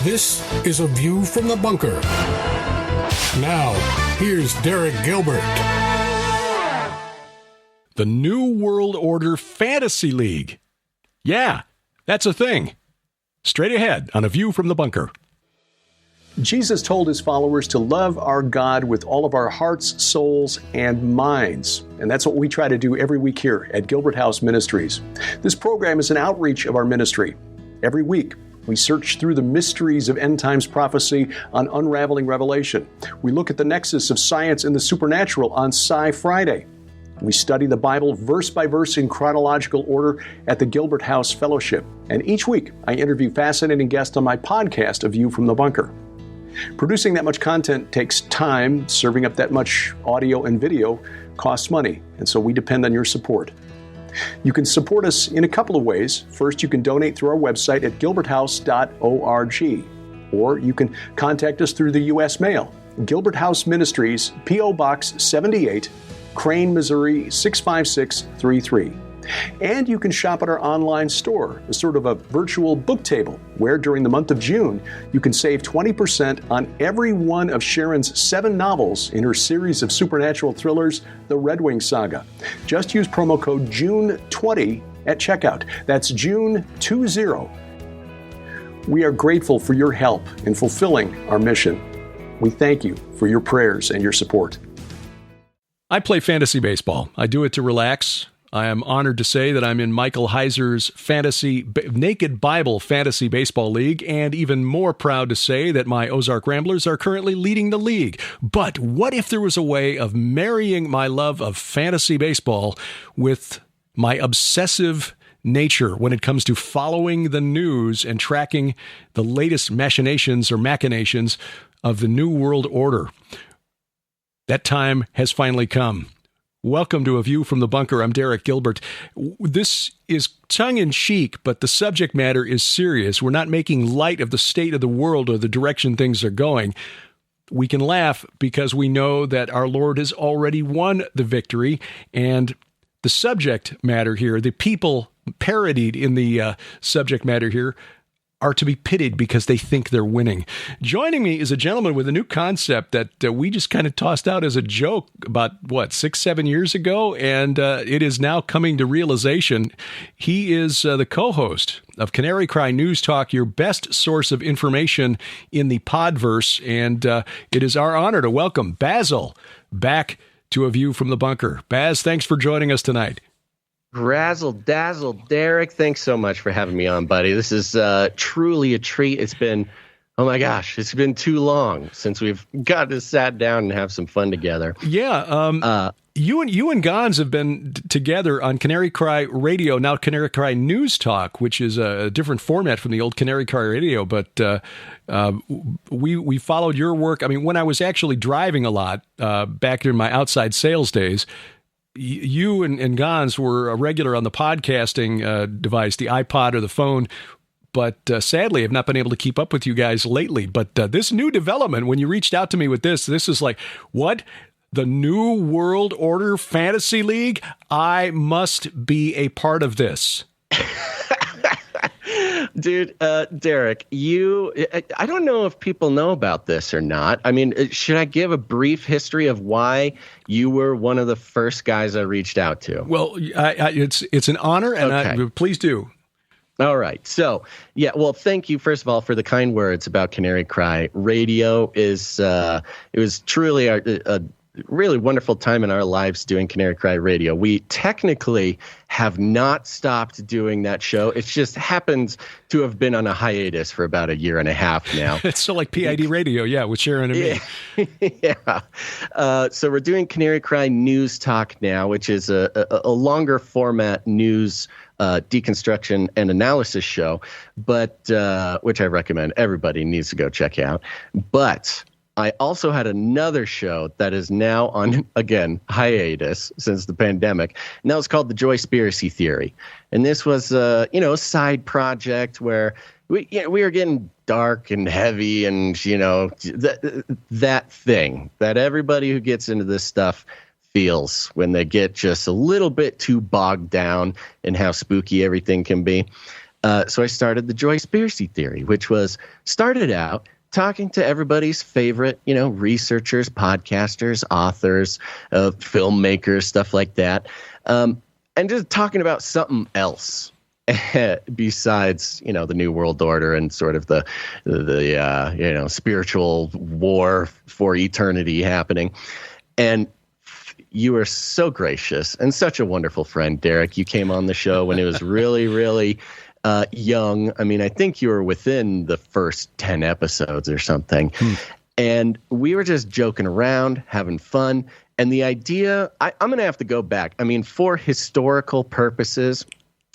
This is A View from the Bunker. Now, here's Derek Gilbert. The New World Order Fantasy League. Yeah, that's a thing. Straight ahead on A View from the Bunker. Jesus told his followers to love our God with all of our hearts, souls, and minds. And that's what we try to do every week here at Gilbert House Ministries. This program is an outreach of our ministry. Every week, we search through the mysteries of end times prophecy on Unraveling Revelation. We look at the nexus of science and the supernatural on Sci Friday. We study the Bible verse by verse in chronological order at the Gilbert House Fellowship. And each week, I interview fascinating guests on my podcast, A View from the Bunker. Producing that much content takes time. Serving up that much audio and video costs money, and so we depend on your support. You can support us in a couple of ways. First, you can donate through our website at gilberthouse.org, or you can contact us through the U.S. mail. Gilbert House Ministries, P.O. Box 78, Crane, Missouri 65633. And you can shop at our online store, a sort of a virtual book table, where during the month of June, you can save 20% on every one of Sharon's 7 novels in her series of supernatural thrillers, The Red Wing Saga. Just use promo code JUNE20 at checkout. That's JUNE20. We are grateful for your help in fulfilling our mission. We thank you for your prayers and your support. I play fantasy baseball. I do it to relax. I am honored to say that I'm in Michael Heiser's Naked Bible Fantasy Baseball League, and even more proud to say that my Ozark Ramblers are currently leading the league. But what if there was a way of marrying my love of fantasy baseball with my obsessive nature when it comes to following the news and tracking the latest machinations of the New World Order? That time has finally come. Welcome to A View from the Bunker. I'm Derek Gilbert. This is tongue-in-cheek, but the subject matter is serious. We're not making light of the state of the world or the direction things are going. We can laugh because we know that our Lord has already won the victory, and the subject matter here, the people parodied in the subject matter here, are to be pitied because they think they're winning. Joining me is a gentleman with a new concept that we just kind of tossed out as a joke about, 6-7 years ago, and it is now coming to realization. He is the co-host of Canary Cry News Talk, your best source of information in the podverse, and it is our honor to welcome Basil back to A View from the Bunker. Baz, thanks for joining us tonight. Razzle dazzle, Derek. Thanks so much for having me on, buddy. This is truly a treat. It's been, oh my gosh, it's been too long since we've got to sat down and have some fun together. Yeah. You and Gons have been together on Canary Cry Radio, now Canary Cry News Talk, which is a different format from the old Canary Cry Radio. But we followed your work. I mean, when I was actually driving a lot back in my outside sales days, you and Gons were a regular on the podcasting device, the iPod or the phone, but sadly, I've not been able to keep up with you guys lately. But this new development, when you reached out to me with this is like, what? The New World Order Fantasy League? I must be a part of this. Dude, Derek, I don't know if people know about this or not. I mean, should I give a brief history of why you were one of the first guys I reached out to? Well, it's an honor, and okay. Please do. All right. So, yeah, well, thank you, first of all, for the kind words about Canary Cry Radio. It was truly a really wonderful time in our lives doing Canary Cry Radio. We technically have not stopped doing that show. It just happens to have been on a hiatus for about 1.5 years now. It's still like PID Radio, yeah, with Sharon and me. Yeah. So we're doing Canary Cry News Talk now, which is a longer format news deconstruction and analysis show, but which I recommend everybody needs to go check out. But I also had another show that is now on, again, hiatus since the pandemic, and that was called The Joyspiracy Theory. And this was, a side project where we were getting dark and heavy and, that thing that everybody who gets into this stuff feels when they get just a little bit too bogged down in how spooky everything can be. So I started the Joyspiracy theory, which started out talking to everybody's favorite, researchers, podcasters, authors, filmmakers, stuff like that, and just talking about something else besides, the New World Order and sort of the spiritual war for eternity happening. And you were so gracious and such a wonderful friend, Derek. You came on the show when it was really, really young. I mean, I think you were within the first 10 episodes or something. And we were just joking around, having fun. And the idea, I'm going to have to go back. I mean, for historical purposes,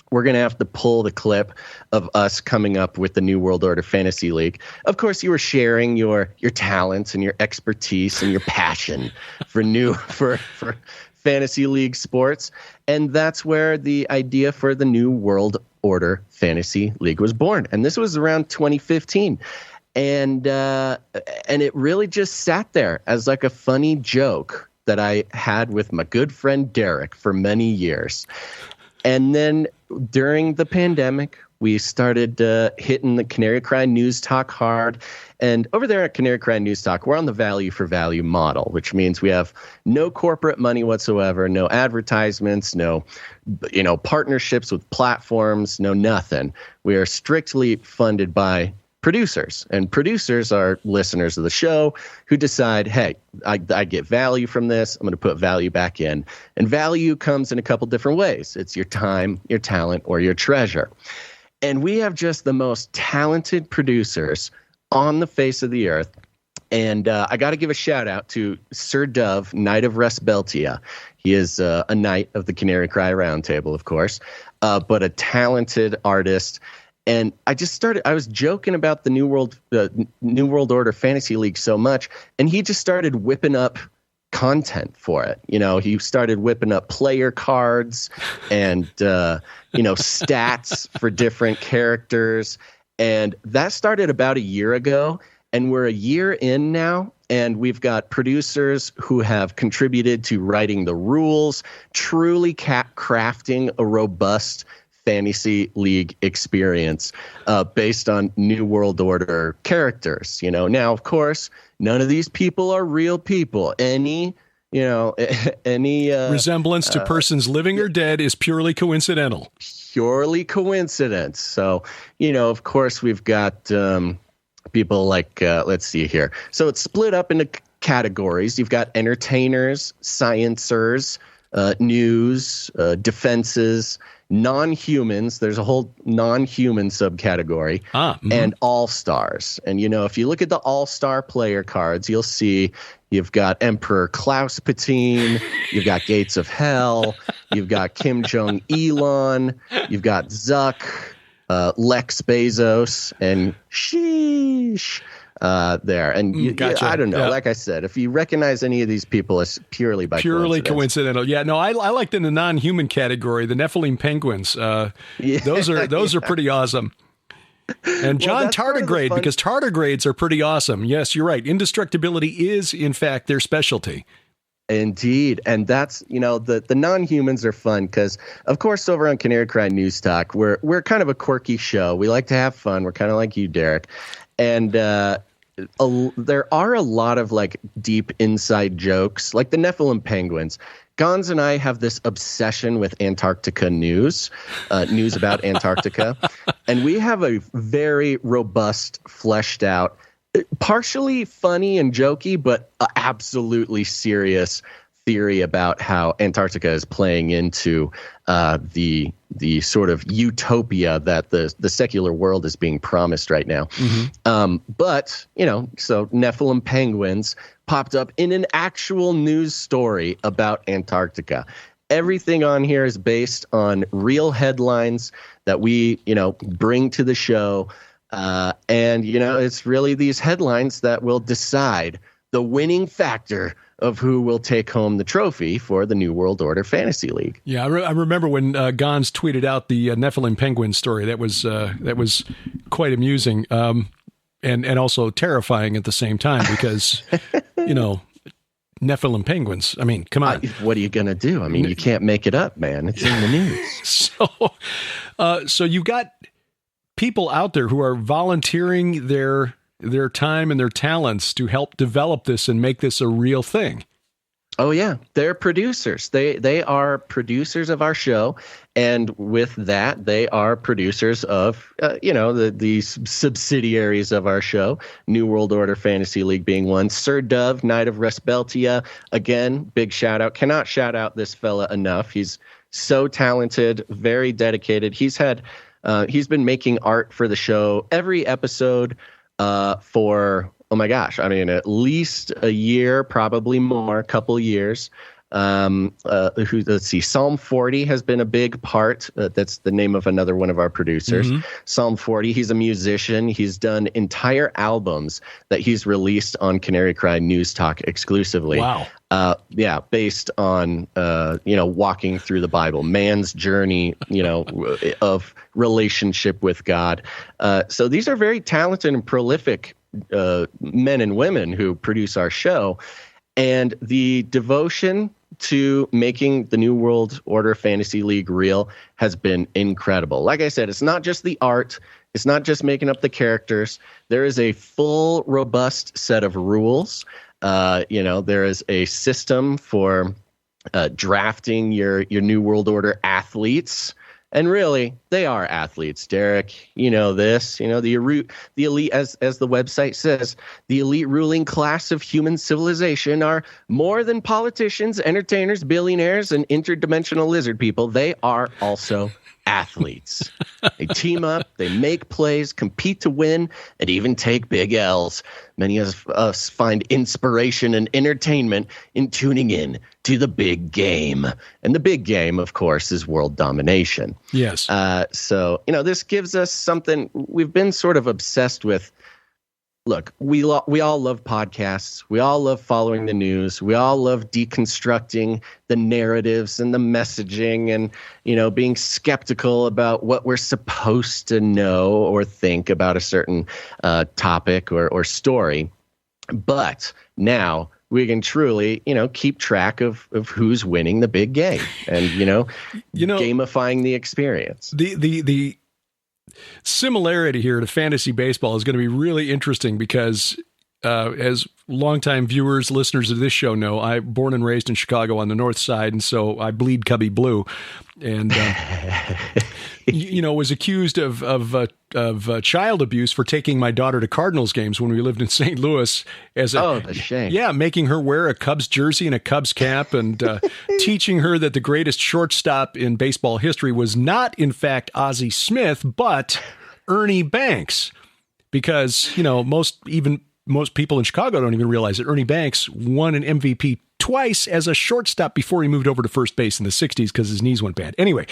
we're going to have to pull the clip of us coming up with the New World Order Fantasy League. Of course, you were sharing your talents and your expertise and your passion for Fantasy League sports. And that's where the idea for the New World Order Fantasy League was born. And this was around 2015. And it really just sat there as like a funny joke that I had with my good friend Derek for many years. And then during the pandemic, we started hitting the Canary Cry News Talk hard. And over there at Canary Cry News Talk, we're on the value for value model, which means we have no corporate money whatsoever, no advertisements, no partnerships with platforms, no nothing. We are strictly funded by producers, and producers are listeners of the show who decide, hey, I get value from this. I'm going to put value back in. And value comes in a couple different ways. It's your time, your talent, or your treasure. And we have just the most talented producers on the face of the earth. And I got to give a shout out to Sir Dove, Knight of Resbeltia. He is a knight of the Canary Cry Roundtable, of course, but a talented artist. And I was joking about the New World Order Fantasy League so much, and he just started whipping up content for it. He started whipping up player cards and, stats for different characters. And that started about a year ago, and we're a year in now, and we've got producers who have contributed to writing the rules, truly crafting a robust Fantasy League experience based on New World Order characters. Now, of course, none of these people are real people. Any resemblance to persons living or dead is purely coincidental. Purely coincidence. So, of course, we've got people like, let's see here. So it's split up into categories. You've got entertainers, sciencers, news, defenses, non-humans. There's a whole non-human subcategory, and all-stars. And, if you look at the all-star player cards, you'll see you've got Emperor Klauspatine, you've got Gates of Hell, you've got Kim Jong-ilon, you've got Zuck, Lex Bezos, and sheesh. There. And gotcha. I don't know. Yeah. Like I said, if you recognize any of these people, it's purely coincidental. Yeah, no, I liked in the non-human category, the Nephilim penguins. Those are pretty awesome. And John Tardigrade, because tardigrades are pretty awesome. Yes, you're right. Indestructibility is, in fact, their specialty. Indeed. And that's, the non-humans are fun because, of course, over on Canary Cry News Talk, we're kind of a quirky show. We like to have fun. We're kind of like you, Derek. And there are a lot of deep inside jokes, like the Nephilim penguins. Gons and I have this obsession with Antarctica news about Antarctica. And we have a very robust, fleshed out, partially funny and jokey, but absolutely serious theory about how Antarctica is playing into the sort of utopia that the secular world is being promised right now. But so Nephilim penguins popped up in an actual news story about Antarctica. Everything on here is based on real headlines that we bring to the show, and it's really these headlines that will decide the winning factor of who will take home the trophy for the New World Order Fantasy League. Yeah, I remember when Gons tweeted out the Nephilim penguin story. That was quite amusing, and also terrifying at the same time because Nephilim penguins. I mean, come on. What are you gonna do? I mean, you can't make it up, man. It's in the news. So you've got people out there who are volunteering their time and their talents to help develop this and make this a real thing. Oh yeah, they're producers. They are producers of our show, and with that, they are producers of these subsidiaries of our show. New World Order Fantasy League being one. Sir Dove, Knight of Resbeltia, again, big shout out. Cannot shout out this fella enough. He's so talented, very dedicated. He's been making art for the show every episode for. Oh my gosh. I mean, at least a year, probably more, a couple years. Let's see. Psalm 40 has been a big part. That's the name of another one of our producers. Mm-hmm. Psalm 40. He's a musician. He's done entire albums that he's released on Canary Cry News Talk exclusively. Wow. Based on, walking through the Bible, man's journey, of relationship with God. So these are very talented and prolific men and women who produce our show, and the devotion to making the New World Order Fantasy League real has been incredible. Like I said, it's not just the art, it's not just making up the characters. There is a full, robust set of rules. There is a system for drafting your New World Order athletes. And really, they are athletes, Derek. You know this. The elite, as the website says, the elite ruling class of human civilization are more than politicians, entertainers, billionaires, and interdimensional lizard people. They are also athletes. They team up, they make plays, compete to win, and even take big L's. Many of us find inspiration and entertainment in tuning in to the big game. And the big game, of course, is world domination. Yes. So this gives us something we've been sort of obsessed with. Look, we all love podcasts. We all love following the news. We all love deconstructing the narratives and the messaging and, being skeptical about what we're supposed to know or think about a certain topic or story. But now we can truly, keep track of who's winning the big game and, gamifying the experience. The similarity here to fantasy baseball is going to be really interesting because as longtime viewers, listeners of this show know, I'm born and raised in Chicago on the north side, and so I bleed Cubby blue, and was accused of child abuse for taking my daughter to Cardinals games when we lived in St. Louis. A shame. Yeah, making her wear a Cubs jersey and a Cubs cap, and teaching her that the greatest shortstop in baseball history was not, in fact, Ozzie Smith, but Ernie Banks, because most people in Chicago don't even realize that Ernie Banks won an MVP twice as a shortstop before he moved over to first base in the 60s because his knees went bad. Anyway,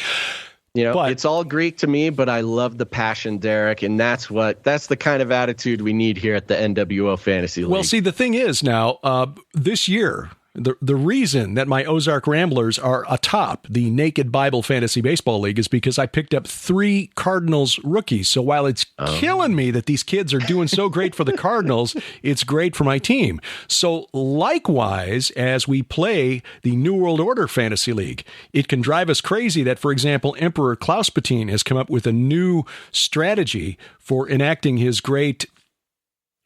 it's all Greek to me, but I love the passion, Derek, and that's the kind of attitude we need here at the NWO Fantasy League. Well, see, the thing is now, this year, the reason that my Ozark Ramblers are atop the Naked Bible Fantasy Baseball League is because I picked up 3 Cardinals rookies. So while it's killing me that these kids are doing so great for the Cardinals, it's great for my team. So likewise, as we play the New World Order Fantasy League, it can drive us crazy that, for example, Emperor Klauspatine has come up with a new strategy for enacting his great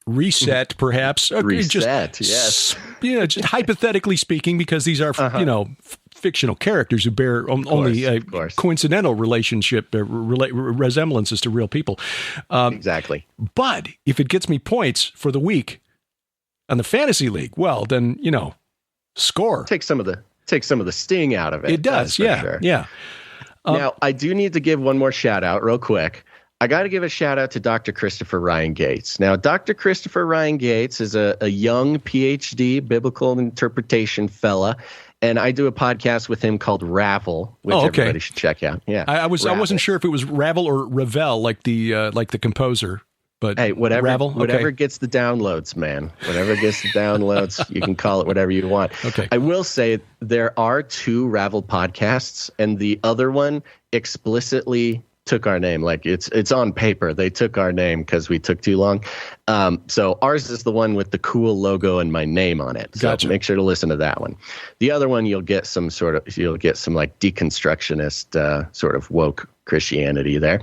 reset, perhaps. Reset, yes. Just hypothetically speaking, because these are, fictional characters who bear only coincidental relationship resemblances to real people. Exactly. But if it gets me points for the week on the fantasy league, well, then, score. Take some of the sting out of it. It does, yeah. Sure. Yeah. Now, I do need to give one more shout out real quick. I got to give a shout out to Dr. Christopher Ryan Gates. Now, Dr. Christopher Ryan Gates is a young PhD biblical interpretation fella, and I do a podcast with him called Ravel, which everybody should check out. Yeah, I wasn't sure if it was Ravel or Ravel, like the composer. But hey, Ravel? Whatever gets the downloads, man. Whatever gets the downloads, you can call it whatever you want. Okay. I will say there are 2 Ravel podcasts, and the other one explicitly took our name. Like it's on paper. They took our name because we took too long. So ours is the one with the cool logo and my name on it. So Gotcha. Make sure to listen to that one. The other one, you'll get some like deconstructionist sort of woke Christianity there.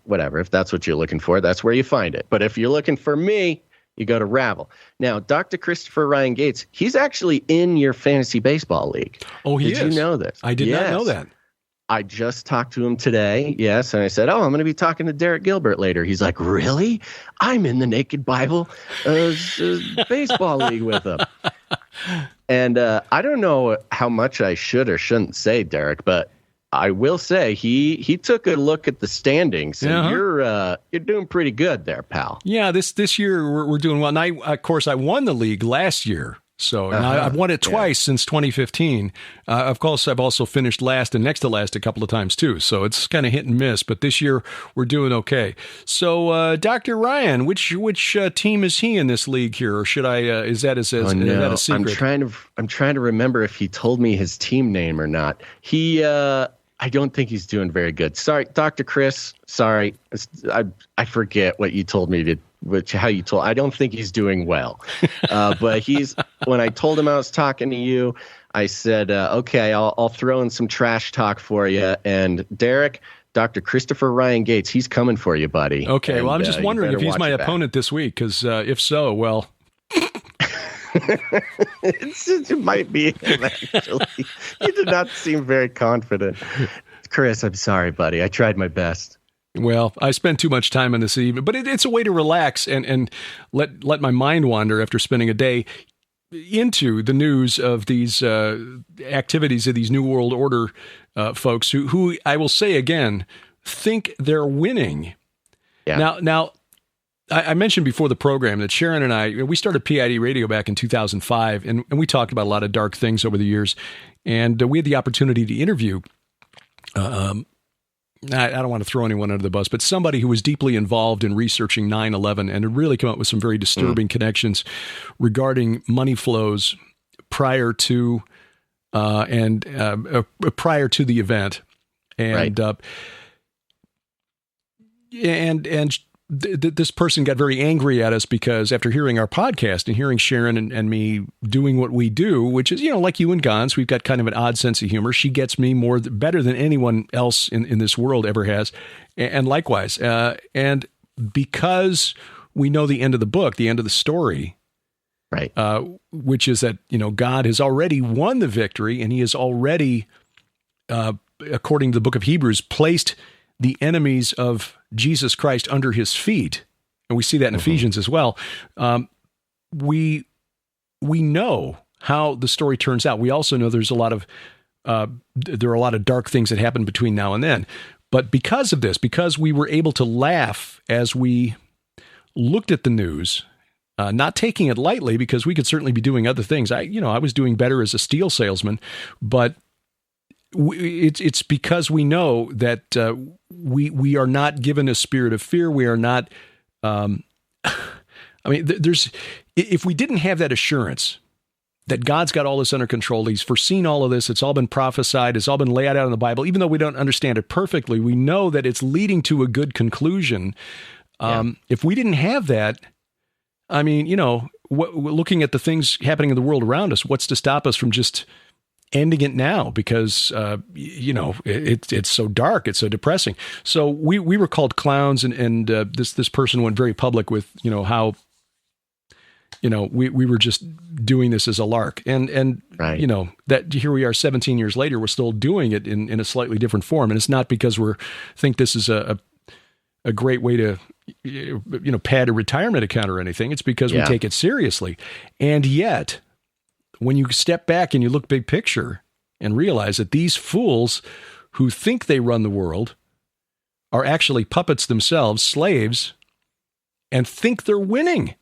Whatever. If that's what you're looking for, that's where you find it. But if you're looking for me, you go to Ravel. Now, Dr. Christopher Ryan Gates, he's actually in your fantasy baseball league. Oh, he is? Did you know this? I did not know that. I just talked to him today. Yes. And I said, I'm going to be talking to Derek Gilbert later. He's like, really? I'm in the Naked Bible baseball league with him. And I don't know how much I should or shouldn't say, Derek, but I will say he took a look at the standings, and you're doing pretty good there, pal. Yeah, this year we're doing well. And of course, I won the league last year. So I've won it twice since 2015. Of course, I've also finished last and next to last a couple of times too. So it's kind of hit and miss. But this year we're doing okay. So Dr. Ryan, which team is he in this league here, or should I? Is that a secret? I'm trying to remember if he told me his team name or not. I don't think he's doing very good. Sorry, Dr. Chris. Sorry, I forget what you told me to. I don't think he's doing well. But when I told him I was talking to you, I said, okay, I'll throw in some trash talk for you. And Derek, Dr. Christopher Ryan Gates, he's coming for you, buddy. Okay, and, well, I'm just wondering if he's my opponent this week, because if so, well... It might be him, actually. You did not seem very confident. Chris, I'm sorry, buddy. I tried my best. Well, I spent too much time on this evening, but it's a way to relax and let my mind wander after spending a day into the news of these activities of these New World Order folks who I will say again, think they're winning. Yeah. Now, I mentioned before the program that Sharon and I, we started PID Radio back in 2005, and we talked about a lot of dark things over the years, and we had the opportunity to interview I don't want to throw anyone under the bus, but somebody who was deeply involved in researching 9/11 and had really come up with some very disturbing connections regarding money flows prior to prior to the event, and this person got very angry at us because after hearing our podcast and hearing Sharon and me doing what we do, which is, like you and Gons, we've got kind of an odd sense of humor. She gets me better than anyone else in this world ever has. And likewise. And because we know the end of the book, the end of the story, right? Which is that, God has already won the victory, and he has already, according to the book of Hebrews, placed the enemies of Jesus Christ under his feet. And we see that in Ephesians as well. We know how the story turns out. We also know there are a lot of dark things that happen between now and then. But because of this, because we were able to laugh as we looked at the news, not taking it lightly, because we could certainly be doing other things. I was doing better as a steel salesman, but it's because we know that we are not given a spirit of fear. We are not. If we didn't have that assurance that God's got all this under control, he's foreseen all of this, it's all been prophesied, it's all been laid out in the Bible, even though we don't understand it perfectly, we know that it's leading to a good conclusion. If we didn't have that, looking at the things happening in the world around us, what's to stop us from just ending it now? Because, it's so dark, it's so depressing. So we were called clowns, and this person went very public with, how, we were just doing this as a lark. And right. That here we are 17 years later, we're still doing it in a slightly different form. And it's not because think this is a great way to, pad a retirement account or anything. It's because we take it seriously. And yet, when you step back and you look big picture and realize that these fools who think they run the world are actually puppets themselves, slaves, and think they're winning.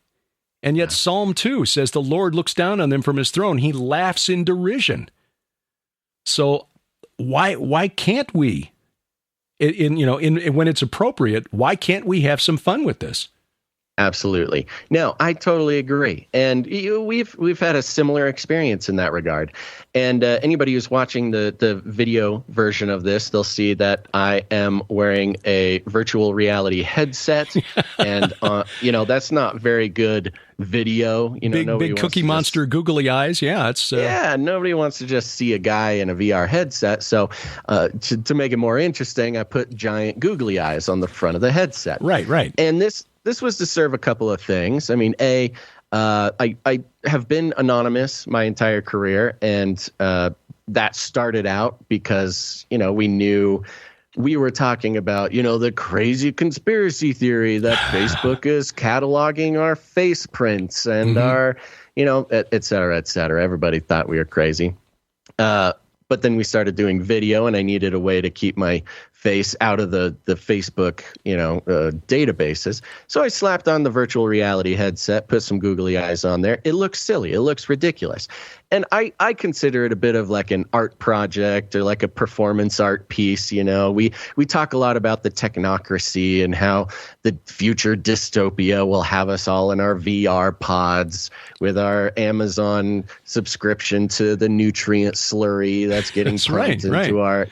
And yet Psalm 2 says the Lord looks down on them from his throne. He laughs in derision. So why can't we, when it's appropriate, why can't we have some fun with this? Absolutely. No, I totally agree. And we've had a similar experience in that regard. And anybody who's watching the video version of this, they'll see that I am wearing a virtual reality headset. And, that's not very good video. Big Cookie Monster googly eyes. Yeah, it's nobody wants to just see a guy in a VR headset. So to make it more interesting, I put giant googly eyes on the front of the headset. Right. And this was to serve a couple of things. I mean, I have been anonymous my entire career, and that started out because, we knew we were talking about, the crazy conspiracy theory that Facebook is cataloging our face prints and our, et cetera, et cetera. Everybody thought we were crazy. But then we started doing video, and I needed a way to keep my face out of the Facebook, databases. So I slapped on the virtual reality headset, put some googly eyes on there. It looks silly. It looks ridiculous. And I consider it a bit of like an art project or like a performance art piece. We talk a lot about the technocracy and how the future dystopia will have us all in our VR pods with our Amazon subscription to the nutrient slurry that's getting pumped into our,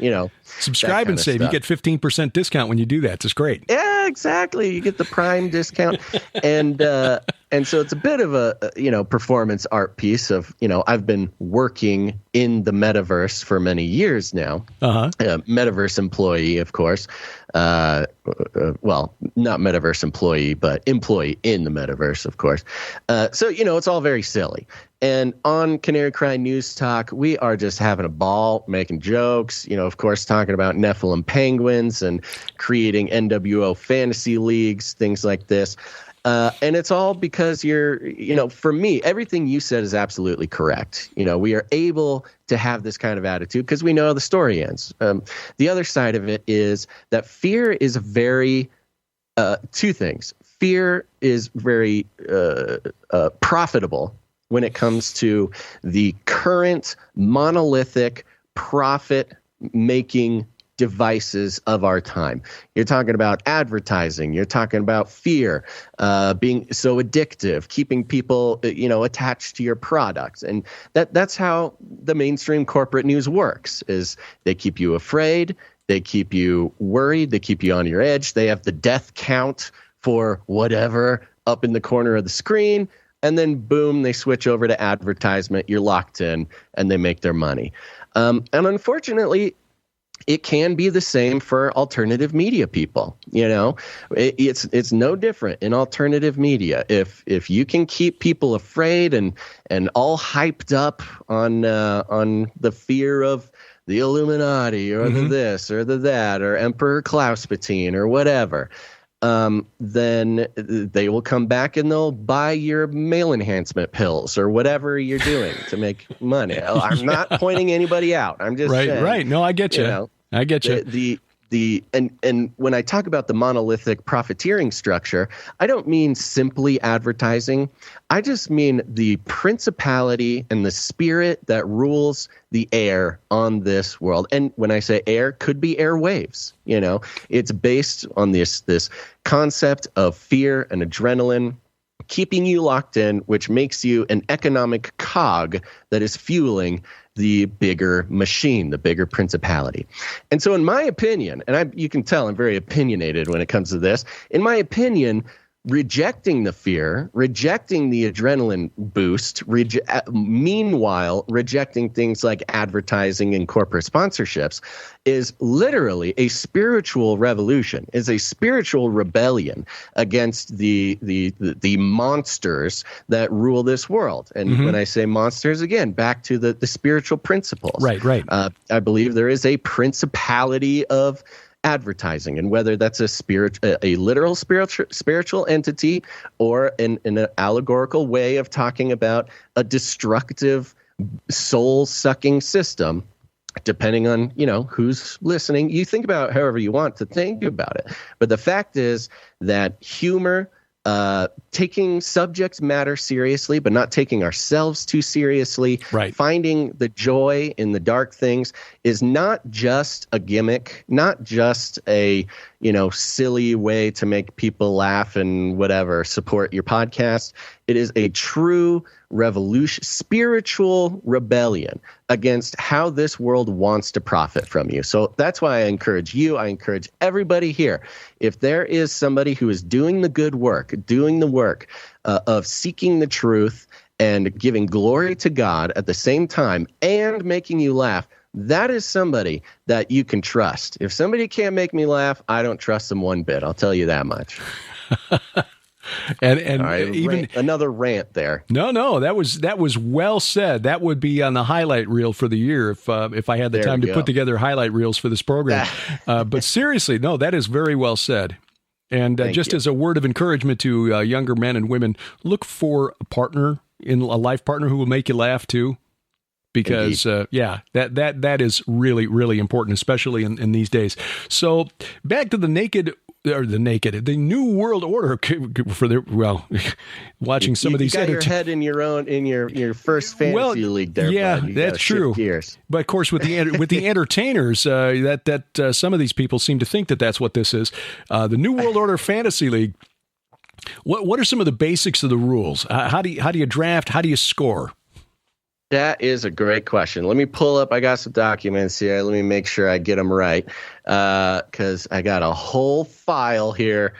subscribe and save. You get 15% discount when you do that. It's great. Yeah, exactly. You get the Prime discount. And so it's a bit of a, performance art piece of, I've been working in the metaverse for many years now. Metaverse employee, of course. Well, not metaverse employee, but employee in the metaverse, of course. So, it's all very silly. And on Canary Cry News Talk, we are just having a ball, making jokes, of course, talking about Nephilim penguins and creating NWO fantasy leagues, things like this. And it's all because for me, everything you said is absolutely correct. We are able to have this kind of attitude because we know how the story ends. The other side of it is that fear is very, two things. Fear is very profitable when it comes to the current monolithic profit-making devices of our time. You're talking about advertising. You're talking about fear, being so addictive, keeping people, attached to your products. And that's how the mainstream corporate news works, is they keep you afraid. They keep you worried. They keep you on your edge. They have the death count for whatever up in the corner of the screen. And then, boom, they switch over to advertisement. You're locked in, and they make their money. And unfortunately, it can be the same for alternative media people. It's no different in alternative media. If you can keep people afraid and all hyped up on the fear of the Illuminati or the this or the that or Emperor Klauspatine or whatever, then they will come back and they'll buy your male enhancement pills or whatever you're doing to make money. I'm not pointing anybody out. I'm just saying. Right. No, I get you. I get you. And when I talk about the monolithic profiteering structure, I don't mean simply advertising. I just mean the principality and the spirit that rules the air on this world. And when I say air, could be airwaves. It's based on this concept of fear and adrenaline, keeping you locked in, which makes you an economic cog that is fueling the bigger machine, the bigger principality. And so in my opinion, and you can tell I'm very opinionated when it comes to this, in my opinion, rejecting the fear, rejecting the adrenaline boost, meanwhile rejecting things like advertising and corporate sponsorships is literally a spiritual revolution, is a spiritual rebellion against the monsters that rule this world. And when I say monsters, again, back to the spiritual principles. Right. I believe there is a principality of advertising, and whether that's a literal spiritual entity or an allegorical way of talking about a destructive soul-sucking system, depending on who's listening. You think about it however you want to think about it, but the fact is that humor taking subject matter seriously, but not taking ourselves too seriously. Right. Finding the joy in the dark things is not just a gimmick, not just a, silly way to make people laugh and whatever, support your podcast. It is a true revolution, spiritual rebellion against how this world wants to profit from you. So that's why I encourage you. I encourage everybody here. If there is somebody who is doing the good work, doing the work of seeking the truth and giving glory to God at the same time and making you laugh, that is somebody that you can trust. If somebody can't make me laugh, I don't trust them one bit. I'll tell you that much. And right, even another rant there. No, that was well said. That would be on the highlight reel for the year if I had the time to put together highlight reels for this program. But seriously, no, that is very well said. And just as a word of encouragement to younger men and women, look for a life partner who will make you laugh too. Because, that is really, really important, especially in these days. So back to the New World Order watching some of these. You got your head in your first fantasy league there. Yeah, bud. that's true. But of course, with the entertainers, that some of these people seem to think that that's what this is. The New World Order Fantasy League. What are some of the basics of the rules? How do you draft? How do you score? That is a great question. Let me pull up. I got some documents here. Let me make sure I get them right, because I got a whole file here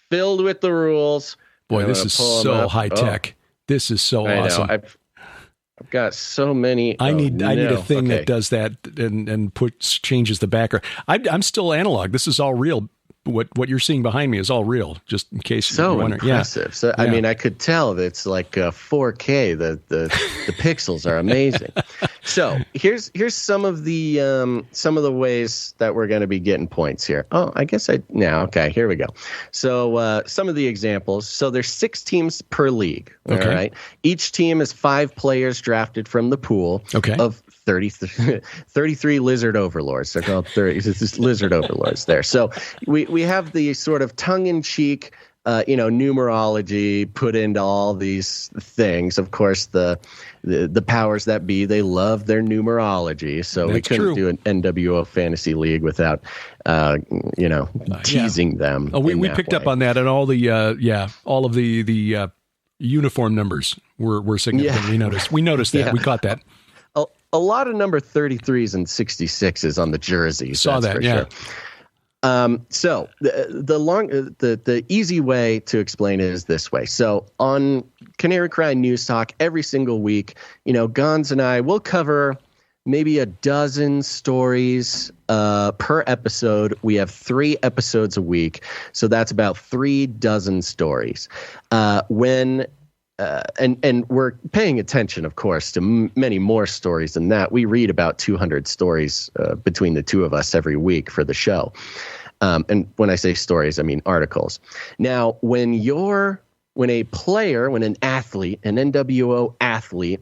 filled with the rules. Boy, this is so high tech. This is so awesome. I've got so many. I need a thing that does that and changes the background. I'm still analog. This is all real. What you're seeing behind me is all real, just in case you're wondering. Impressive. So I mean, I could tell that it's like 4K. The pixels are amazing. So here's some of the ways that we're going to be getting points here. Oh, I guess okay, here we go. So some of the examples. So there's 6 teams per league. All right. Each team is 5 players drafted from the pool of 33 lizard overlords. They're called 30 lizard overlords there. So we have the sort of tongue-in-cheek, numerology put into all these things. Of course, the powers that be, they love their numerology. So we couldn't do an NWO fantasy league without, teasing them. Oh, we picked up on that, and all the all of the uniform numbers were significant. We noticed that. We caught that. A lot of number 33s and 66s on the jerseys. Saw that, yeah. Sure. So the easy way to explain it is this way. So on Canary Cry News Talk every single week, Gons and I will cover maybe a dozen stories per episode. We have 3 episodes a week, so that's about 3 dozen stories. And we're paying attention, of course, to many more stories than that. We read about 200 stories between the two of us every week for the show. And when I say stories, I mean articles. Now, when an athlete, an NWO athlete,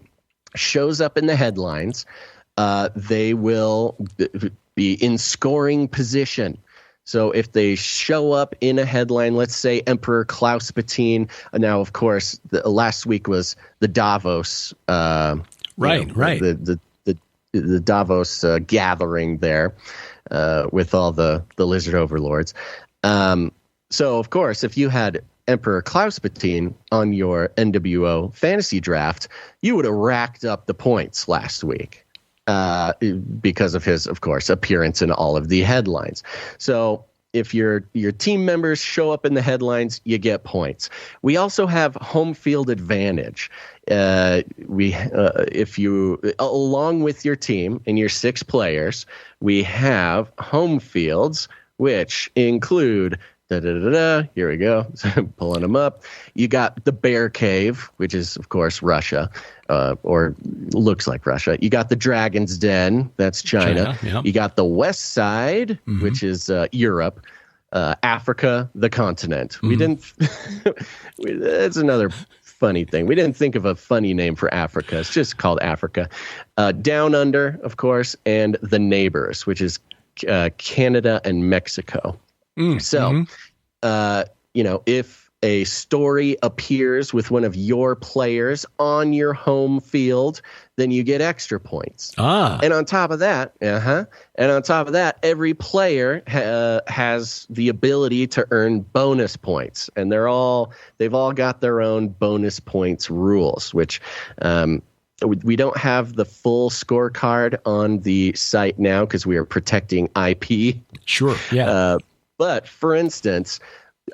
shows up in the headlines, they will be in scoring position. So if they show up in a headline, let's say Emperor Klauspatine. Now, of course, last week was the Davos, right, the Davos gathering there with all the lizard overlords. So, of course, if you had Emperor Klauspatine on your NWO fantasy draft, you would have racked up the points last week. Because of his, of course, appearance in all of the headlines. So if your team members show up in the headlines, you get points. We also have home field advantage. If you, along with your team and your 6 players, we have home fields, which include here we go. Pulling them up. You got the Bear Cave, which is, of course, Russia, or looks like Russia. You got the Dragon's Den. That's China. Yeah. You got the West Side, which is Europe. Africa, the continent. We didn't. That's another funny thing. We didn't think of a funny name for Africa. It's just called Africa. Down Under, of course, and the Neighbors, which is Canada and Mexico. If a story appears with one of your players on your home field, then you get extra points. And on top of that, every player has the ability to earn bonus points, and they've all got their own bonus points rules, which we don't have the full scorecard on the site now because we are protecting IP. Sure, yeah. But for instance,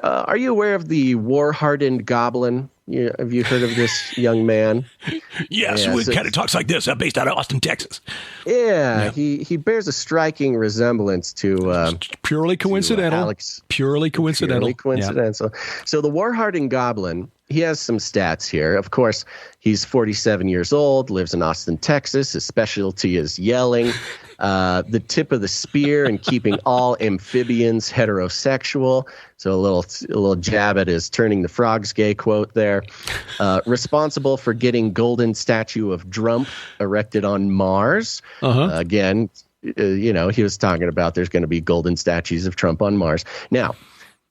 are you aware of the war-hardened goblin? Have you heard of this young man? Yes, yeah, kind of talks like this, based out of Austin, Texas. Yeah. He bears a striking resemblance to purely coincidental. Alex. Purely coincidental. Purely coincidental. Yeah. So the war-hardened goblin, he has some stats here. Of course, he's 47 years old, lives in Austin, Texas. His specialty is yelling. The tip of the spear and keeping all amphibians heterosexual. So a little jab at his turning the frogs gay quote there. Responsible for getting golden statue of Trump erected on Mars. Again, he was talking about there's going to be golden statues of Trump on Mars. Now,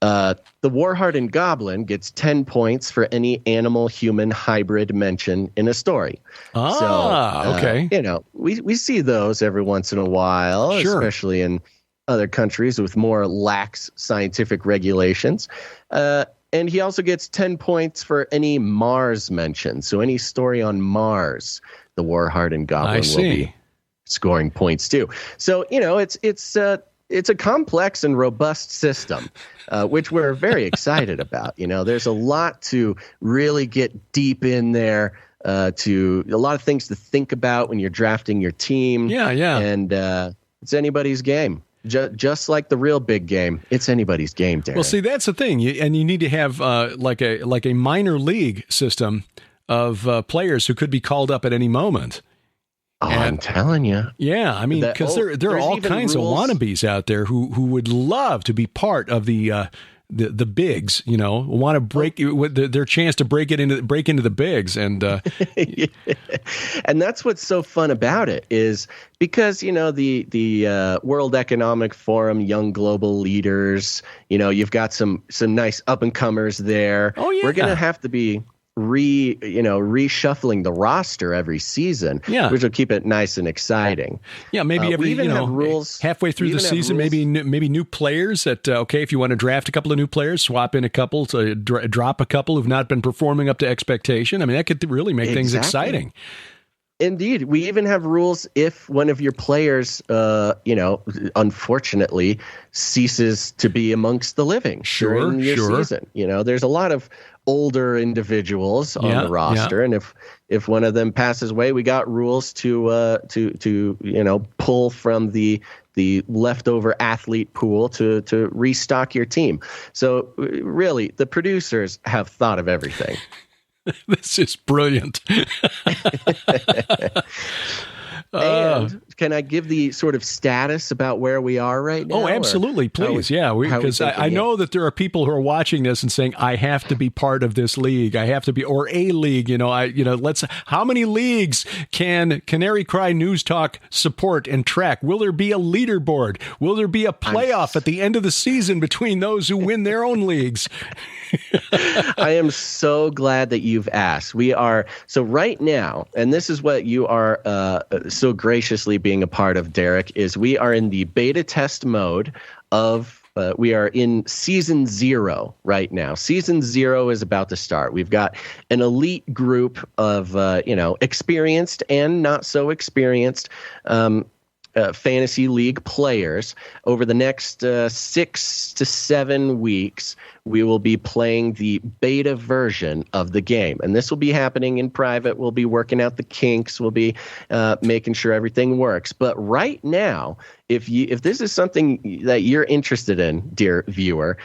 the war-hardened goblin gets 10 points for any animal-human hybrid mention in a story. Okay. We see those every once in a while, especially in other countries with more lax scientific regulations. And he also gets 10 points for any Mars mention. So any story on Mars, the war-hardened goblin will be scoring points too. So, it's a complex and robust system, which we're very excited about. There's a lot to really get deep in there, to a lot of things to think about when you're drafting your team. Yeah. And it's anybody's game. Just like the real big game, it's anybody's game, Derek. Well, see, that's the thing. You need to have like a minor league system of players who could be called up at any moment. I'm telling you. Yeah, I mean, because there are all kinds of wannabes out there who would love to be part of the bigs. Want to break their chance to break into the bigs, and and that's what's so fun about it is because the World Economic Forum, young global leaders. You've got some nice up and comers there. Oh yeah, we're gonna have to be reshuffling the roster every season, which will keep it nice and exciting. Yeah, maybe every have rules halfway through the season, maybe new players that if you want to draft a couple of new players, swap in a couple to drop a couple who've not been performing up to expectation. I mean, that could really make things exciting. Indeed. We even have rules if one of your players, unfortunately ceases to be amongst the living during your season. There's a lot of older individuals on the roster, and if one of them passes away, we got rules to pull from the leftover athlete pool to restock your team. So really, the producers have thought of everything. This is brilliant. And can I give the sort of status about where we are right now? Oh, absolutely. Please. Because I know that there are people who are watching this and saying, I have to be part of this league. I have to be, or a league, how many leagues can Canary Cry News Talk support and track? Will there be a leaderboard? Will there be a playoff at the end of the season between those who win their own leagues? I am so glad that you've asked. We are, so right now, and this is what you are so graciously being a part of, Derek, is we are in the beta test mode of, we are in season 0 right now. Season 0 is about to start. We've got an elite group of, experienced and not so experienced fantasy league players. Over the next 6 to 7 weeks, we will be playing the beta version of the game, and this will be happening in private. We'll be working out the kinks. We'll be making sure everything works. But right now, if this is something that you're interested in, dear viewer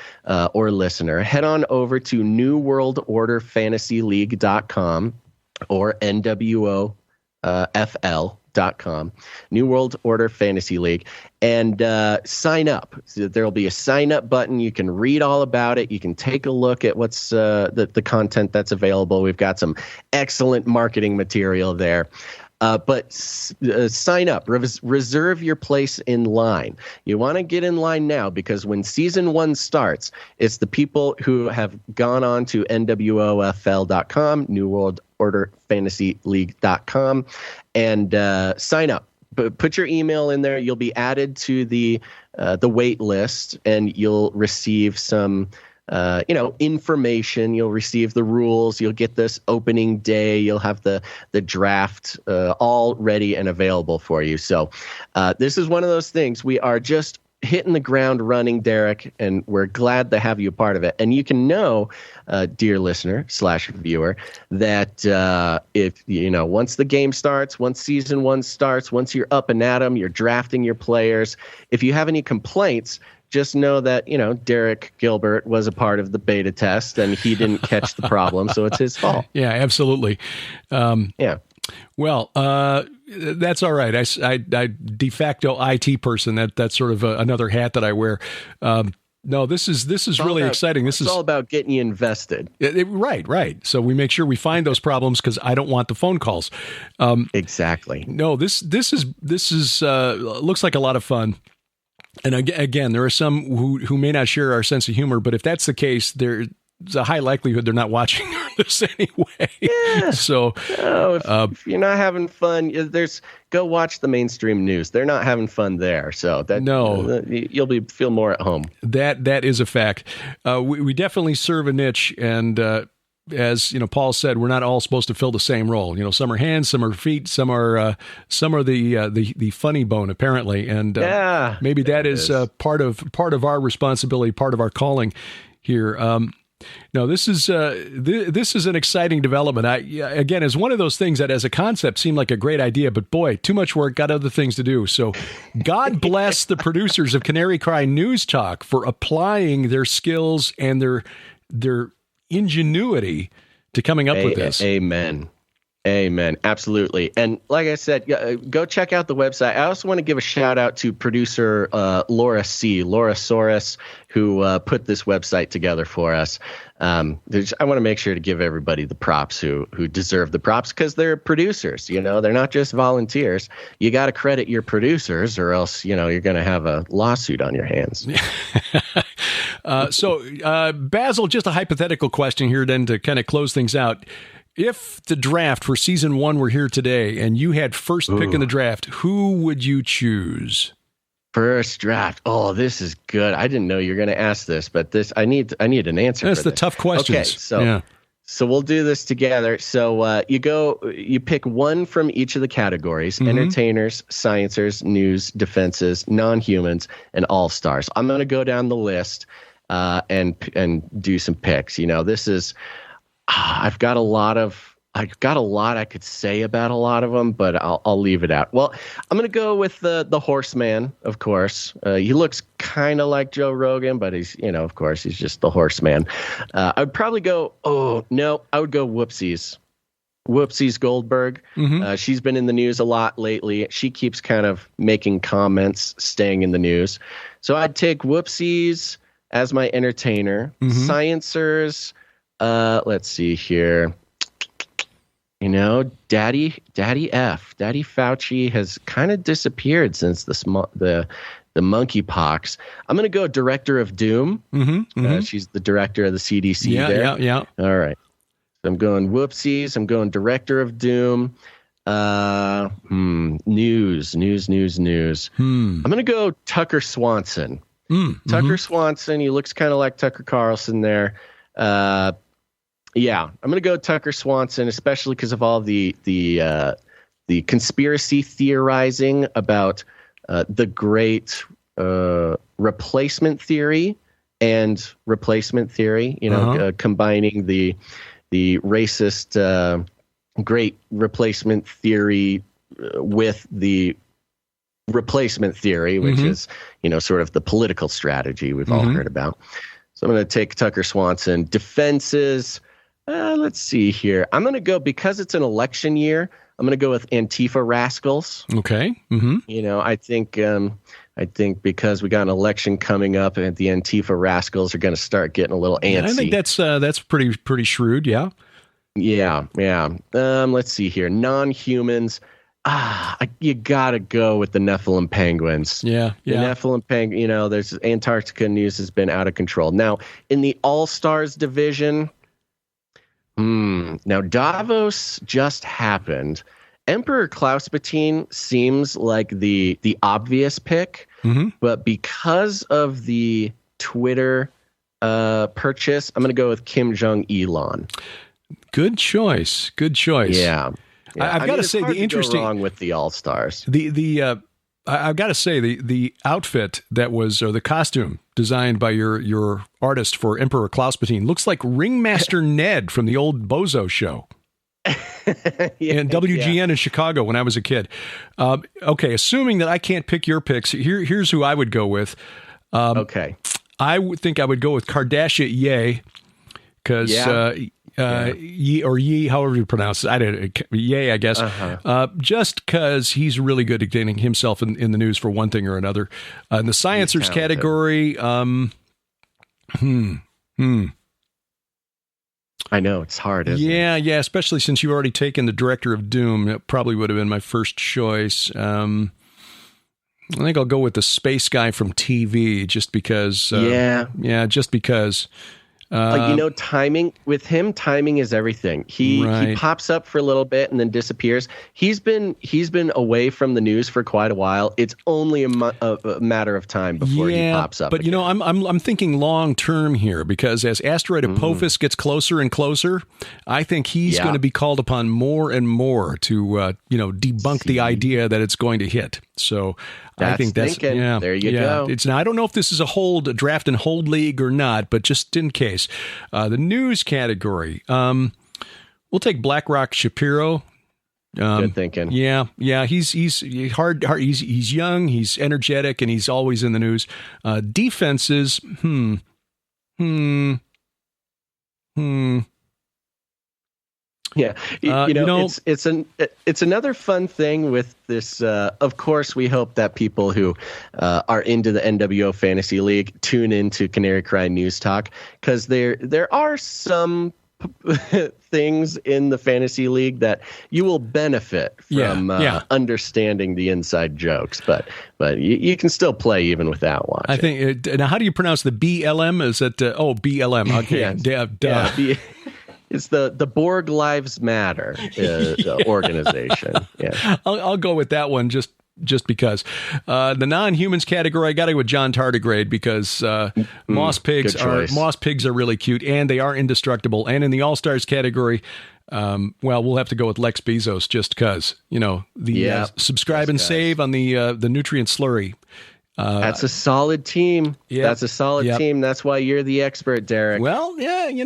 or listener, head on over to newworldorderfantasyleague.com or NWOFL.com, New World Order Fantasy League, and sign up. So there'll be a sign up button. You can read all about it. You can take a look at what's the content that's available. We've got some excellent marketing material there. But sign up, reserve your place in line. You want to get in line now because when season 1 starts, it's the people who have gone on to NWOFL.com, New World Order Fantasy League.com, and sign up. Put your email in there. You'll be added to the wait list, and you'll receive some information. You'll receive the rules. You'll get this opening day. You'll have the draft all ready and available for you. So this is one of those things. We are just hitting the ground running, Derek, and we're glad to have you a part of it. And you can know, dear listener / viewer, that if once the game starts, once season 1 starts, once you're up and at 'em, you're drafting your players. If you have any complaints, just know that, Derek Gilbert was a part of the beta test and he didn't catch the problem, so it's his fault. Yeah, absolutely. Yeah. Well, that's all right. I de facto IT person. That's sort of another hat that I wear. No, this is really exciting. This is all about getting you invested. Right. So we make sure we find those problems because I don't want the phone calls. Exactly. No, this is looks like a lot of fun. And again, there are some who may not share our sense of humor, but if that's the case, there's a high likelihood they're not watching this anyway. Yeah. So if you're not having fun, go watch the mainstream news. They're not having fun there. So you'll feel more at home. That is a fact. We definitely serve a niche, and as Paul said, we're not all supposed to fill the same role. Some are hands, some are feet, some are the funny bone apparently, and maybe that is part of our responsibility, part of our calling here. No, this is an exciting development. Again, it's one of those things that as a concept seemed like a great idea, but boy, too much work, got other things to do. So God bless the producers of Canary Cry News Talk for applying their skills and their ingenuity to coming up with this. Amen. Absolutely. And like I said, go check out the website. I also want to give a shout out to producer Laura Soros, who put this website together for us. I want to make sure to give everybody the props who deserve the props because they're producers. They're not just volunteers. You got to credit your producers, or else you're going to have a lawsuit on your hands. So Basil, just a hypothetical question here, then to kind of close things out. If the draft for season 1 were here today and you had first pick in the draft, who would you choose? First draft. Oh, this is good. I didn't know you were going to ask this, but I need an answer. That's the tough questions. Okay, so we'll do this together. So you pick one from each of the categories: entertainers, sciencers, news, defenses, non-humans, and all-stars. I'm going to go down the list and do some picks. This is. I've got a lot I could say about a lot of them, but I'll leave it out. Well, I'm going to go with the Horseman, of course. He looks kind of like Joe Rogan, but he's, of course, he's just the Horseman. I would probably go, I would go Whoopsies Goldberg. She's been in the news a lot lately. She keeps kind of making comments, staying in the news. So I'd take Whoopsies as my entertainer. Sciencers, let's see here. Daddy Fauci has kind of disappeared since the monkeypox. I'm going to go Director of Doom. She's the director of the CDC there. Yeah. All right. So I'm going Whoopsies. I'm going Director of Doom. News. I'm going to go Tucker Swanson. Tucker Swanson. He looks kind of like Tucker Carlson there. I'm going to go Tucker Swanson, especially because of all the conspiracy theorizing about the great replacement theory and replacement theory. Combining the racist great replacement theory with the replacement theory, which is sort of the political strategy we've all heard about. So I'm going to take Tucker Swanson. Defenses. Let's see here. I'm going to go, because it's an election year, I'm going to go with Antifa Rascals. Okay. I think because we got an election coming up, and the Antifa Rascals are going to start getting a little antsy. I think that's pretty shrewd. Yeah. Yeah. Let's see here. Non-humans. You gotta go with the Nephilim Penguins. Yeah. The Nephilim Penguin. There's Antarctica news has been out of control. Now in the All Stars division, now Davos just happened. Emperor Klauspatine seems like the obvious pick, but because of the Twitter purchase, I'm going to go with Kim Jong-ilon. Good choice. Yeah. I've got to say, the interesting go wrong with the All Stars. I've got to say the outfit that was, or the costume designed by your artist for Emperor Klauspatine looks like Ringmaster Ned from the old Bezos show. And WGN in Chicago when I was a kid. Okay, assuming that I can't pick your picks, here's who I would go with. Okay. I would think I would go with Kardashian Ye, because Ye, however you pronounce it, I don't Ye, I guess. Just because he's really good at getting himself in the news for one thing or another. In the Sciencers category, I know it's hard, isn't it? Yeah, especially since you've already taken the Director of Doom. It probably would have been my first choice. I think I'll go with the space guy from TV, just because. Just because. Timing with him, timing is everything. He pops up for a little bit and then disappears. He's been away from the news for quite a while. It's only a matter of time before he pops up. But again. I'm thinking long term here, because as asteroid Apophis gets closer and closer, I think he's going to be called upon more and more to debunk the idea that it's going to hit. So I think that's there you go. Now, I don't know if this is a draft and hold league or not, but just in case. The news category, we'll take BlackRock Shapiro. Good thinking. Yeah. He's hard. He's young. He's energetic, and he's always in the news. Defenses. Yeah, it's another fun thing with this. Of course, we hope that people who are into the NWO Fantasy League tune into Canary Cry News Talk, because there are some things in the Fantasy League that you will benefit from understanding the inside jokes, but you can still play even without watching. I think. Now, how do you pronounce the BLM? Is it BLM? Okay, yeah. It's the Borg Lives Matter organization. Yeah, I'll go with that one just because. The non-humans category, I got to go with John Tardigrade, because moss pigs are really cute, and they are indestructible. And in the All-Stars category, we'll have to go with Lex Bezos, just because subscribe and save on the nutrient slurry. That's a solid team. Yep. That's a solid team. That's why you're the expert, Derek. Well, yeah, You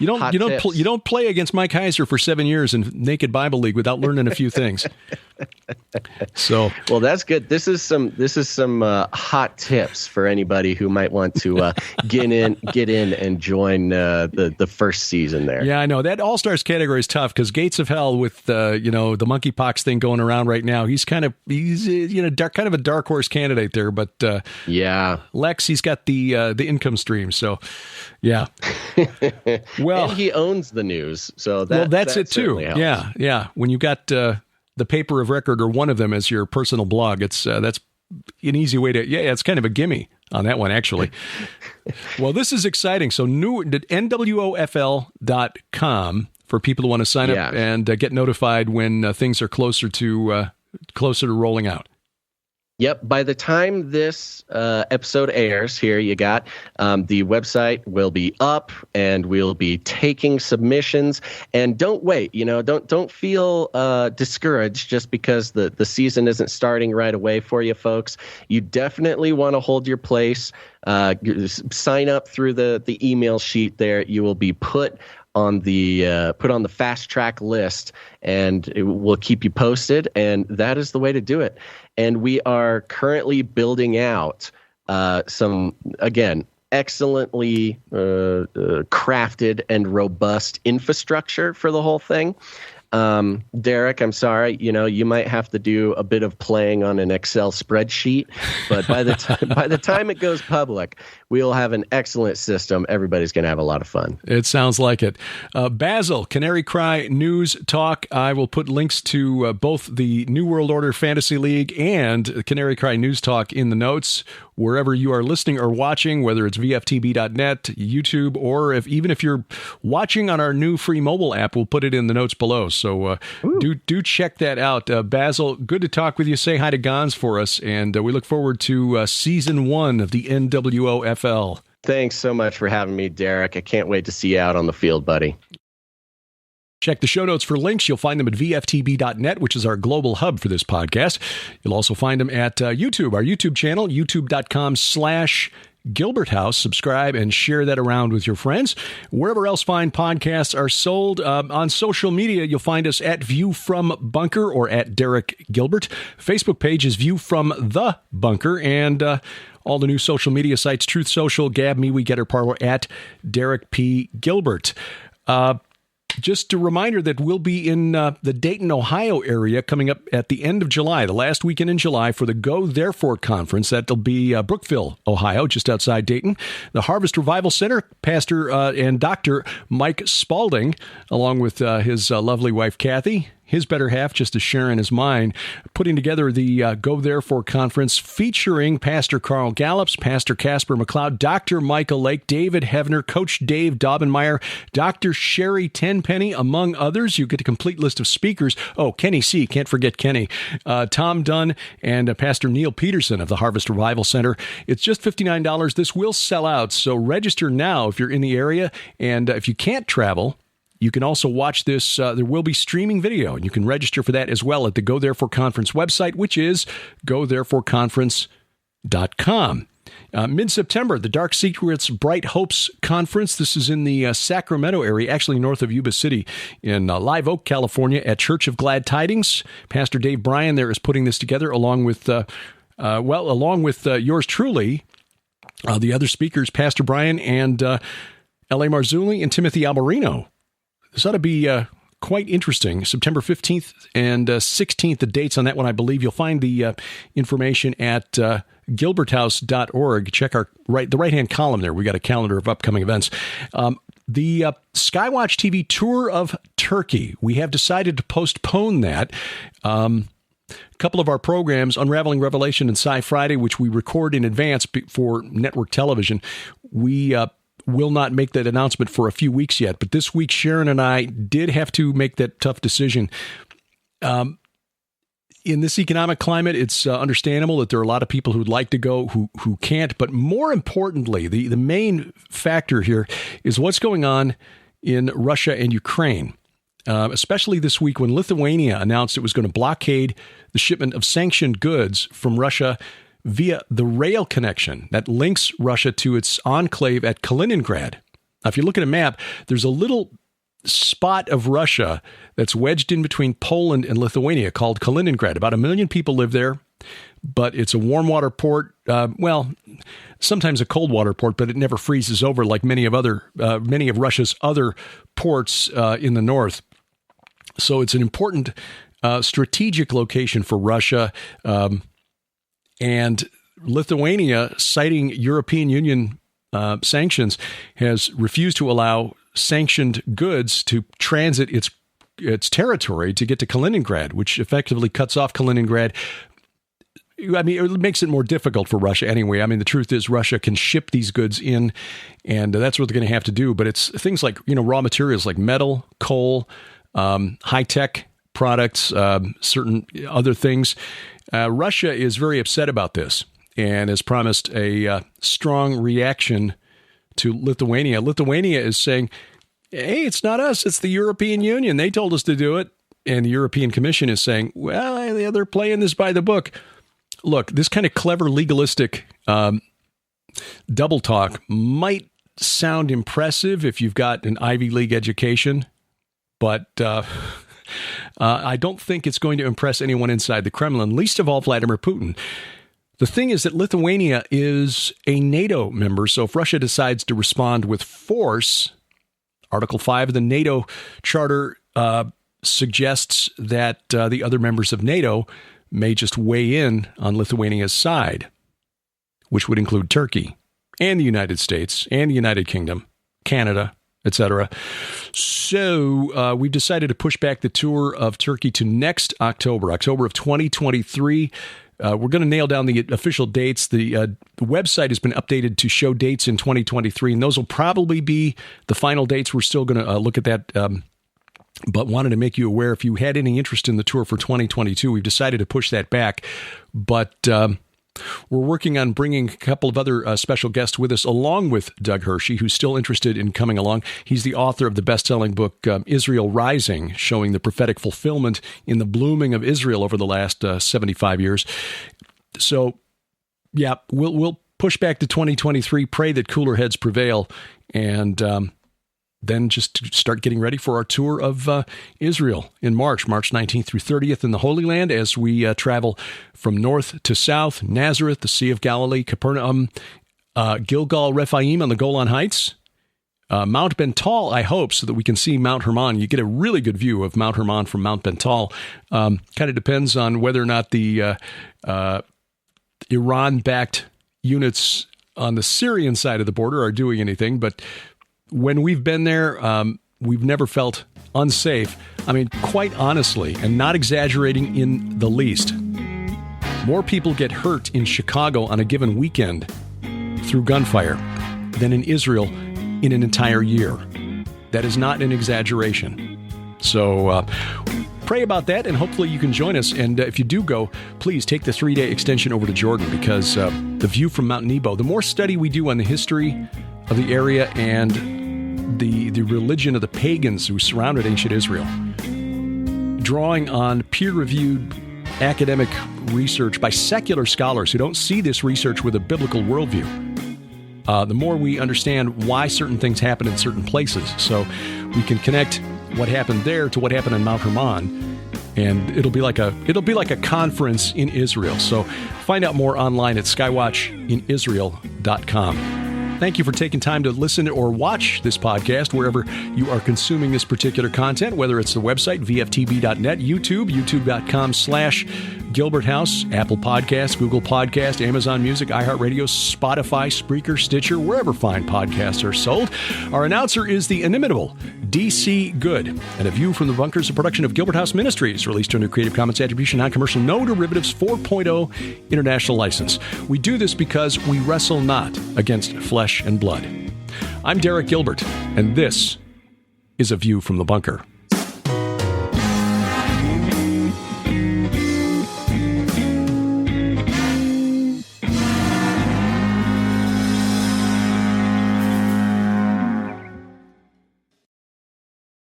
don't play against Mike Heiser for 7 years in Naked Bible League without learning a few things. So, well, that's good. This is some hot tips for anybody who might want to get in and join the first season there. Yeah, I know that All-Stars category is tough, because Gates of Hell, with the monkeypox thing going around right now, he's kind of a dark horse candidate there. But Lex, he's got the income stream. So yeah. Well, and he owns the news, so that's it too. Helps. Yeah. When you got the paper of record, or one of them, as your personal blog, that's an easy way to. Yeah, it's kind of a gimme on that one, actually. Well, this is exciting. So NWOFL.com for people who want to sign up and get notified when things are closer to rolling out. Yep. By the time this episode airs, here you got the website will be up, and we'll be taking submissions. And don't wait. Don't feel discouraged just because the season isn't starting right away for you, folks. You definitely want to hold your place. Sign up through the email sheet there. You will be put on the fast track list, and it will keep you posted. And that is the way to do it. And we are currently building out some, again, excellently crafted and robust infrastructure for the whole thing. Derek, I'm sorry, you might have to do a bit of playing on an Excel spreadsheet, but by the time it goes public, we'll have an excellent system. Everybody's going to have a lot of fun. It sounds like it. Basil, Canary Cry News Talk. I will put links to both the New World Order Fantasy League and Canary Cry News Talk in the notes, wherever you are listening or watching, whether it's VFTB.net, YouTube, or even if you're watching on our new free mobile app, we'll put it in the notes below. So do check that out. Basil, good to talk with you. Say hi to Gons for us, and we look forward to Season 1 of the NWOFL. Thanks so much for having me, Derek. I can't wait to see you out on the field, buddy. Check the show notes for links. You'll find them at VFTB.net, which is our global hub for this podcast. You'll also find them at YouTube, our YouTube channel, youtube.com/Gilbert House. Subscribe and share that around with your friends. Wherever else fine podcasts are sold. On social media, you'll find us at View From Bunker or at Derek Gilbert. Facebook page is View From The Bunker. And all the new social media sites, Truth Social, Gab, MeWe, Getter, Parler, at Derek P. Gilbert. Just a reminder that we'll be in the Dayton, Ohio area coming up at the end of July, the last weekend in July for the Go Therefore Conference. That'll be Brookville, Ohio, just outside Dayton. The Harvest Revival Center, Pastor and Dr. Mike Spalding, along with his lovely wife, Kathy, his better half, just as Sharon is mine, putting together the Go Therefore Conference featuring Pastor Carl Gallups, Pastor Casper McLeod, Dr. Michael Lake, David Hevner, Coach Dave Daubenmeyer, Dr. Sherry Tenpenny, among others. You get a complete list of speakers. Oh, Kenny C., can't forget Kenny, Tom Dunn, and Pastor Neil Peterson of the Harvest Revival Center. It's just $59. This will sell out, so register now if you're in the area, and if you can't travel, you can also watch this. There will be streaming video, and you can register for that as well at the Go Therefore Conference website, which is gothereforeconference.com. Mid-September, the Dark Secrets, Bright Hopes Conference. This is in the Sacramento area, actually north of Yuba City in Live Oak, California, at Church of Glad Tidings. Pastor Dave Bryan there is putting this together along with yours truly, the other speakers, Pastor Bryan and L.A. Marzulli and Timothy Alberino. This ought to be quite interesting. September 15th and 16th, the dates on that one, I believe. You'll find the information at gilberthouse.org. Check the right-hand column there. We got a calendar of upcoming events. The Skywatch TV Tour of Turkey. We have decided to postpone that. A couple of our programs, Unraveling Revelation and Sci Friday, which we record in advance for network television, we will not make that announcement for a few weeks yet. But this week, Sharon and I did have to make that tough decision. In this economic climate, it's understandable that there are a lot of people who'd like to go who can't. But more importantly, the main factor here is what's going on in Russia and Ukraine, especially this week when Lithuania announced it was going to blockade the shipment of sanctioned goods from Russia via the rail connection that links Russia to its enclave at Kaliningrad. Now, if you look at a map, there's a little spot of Russia that's wedged in between Poland and Lithuania called Kaliningrad. About 1 million people live there, but it's a warm water port. Sometimes a cold water port, but it never freezes over like many of Russia's other ports in the north. So it's an important strategic location for Russia. And Lithuania, citing European Union sanctions, has refused to allow sanctioned goods to transit its territory to get to Kaliningrad, which effectively cuts off Kaliningrad. I mean, it makes it more difficult for Russia anyway. I mean, the truth is Russia can ship these goods in, and that's what they're going to have to do. But it's things like, raw materials like metal, coal, high-tech products, certain other things. Russia is very upset about this and has promised a strong reaction to Lithuania. Lithuania is saying, hey, it's not us, it's the European Union. They told us to do it. And the European Commission is saying, well, they're playing this by the book. Look, this kind of clever legalistic double talk might sound impressive if you've got an Ivy League education, but I don't think it's going to impress anyone inside the Kremlin, least of all Vladimir Putin. The thing is that Lithuania is a NATO member, so if Russia decides to respond with force, Article 5 of the NATO Charter suggests that the other members of NATO may just weigh in on Lithuania's side, which would include Turkey. and the United States and the United Kingdom, Canada, etc. So we've decided to push back the tour of Turkey to next October of 2023. We're going to nail down the official dates. The website has been updated to show dates in 2023, and those will probably be the final dates. We're still going to look at that, but wanted to make you aware if you had any interest in the tour for 2022. We've decided to push that back, but we're working on bringing a couple of other special guests with us, along with Doug Hershey, who's still interested in coming along. He's the author of the best-selling book, Israel Rising, showing the prophetic fulfillment in the blooming of Israel over the last 75 years. So, yeah, we'll push back to 2023, pray that cooler heads prevail, and then just start getting ready for our tour of Israel in March 19th through 30th in the Holy Land, as we travel from north to south, Nazareth, the Sea of Galilee, Capernaum, Gilgal Rephaim on the Golan Heights, Mount Bental, I hope, so that we can see Mount Hermon. You get a really good view of Mount Hermon from Mount Bental. Kind of depends on whether or not the Iran-backed units on the Syrian side of the border are doing anything, but when we've been there, we've never felt unsafe. I mean, quite honestly, and not exaggerating in the least, more people get hurt in Chicago on a given weekend through gunfire than in Israel in an entire year. That is not an exaggeration. So pray about that, and hopefully you can join us. And if you do go, please take the 3-day extension over to Jordan, because the view from Mount Nebo, the more study we do on the history of the area and the religion of the pagans who surrounded ancient Israel, drawing on peer-reviewed academic research by secular scholars who don't see this research with a biblical worldview, the more we understand why certain things happen in certain places. So we can connect what happened there to what happened in Mount Hermon, and it'll be like a conference in Israel. So find out more online at skywatchinisrael.com. Thank you for taking time to listen or watch this podcast wherever you are consuming this particular content, whether it's the website, VFTB.net, YouTube, youtube.com/Gilbert House, Apple Podcasts, Google Podcasts, Amazon Music, iHeartRadio, Spotify, Spreaker, Stitcher, wherever fine podcasts are sold. Our announcer is the inimitable D.C. Good, and A View from the Bunker is a production of Gilbert House Ministries, released under Creative Commons Attribution, Non-Commercial, No Derivatives 4.0 International License. We do this because we wrestle not against flesh and blood. I'm Derek Gilbert, and this is A View from the Bunker.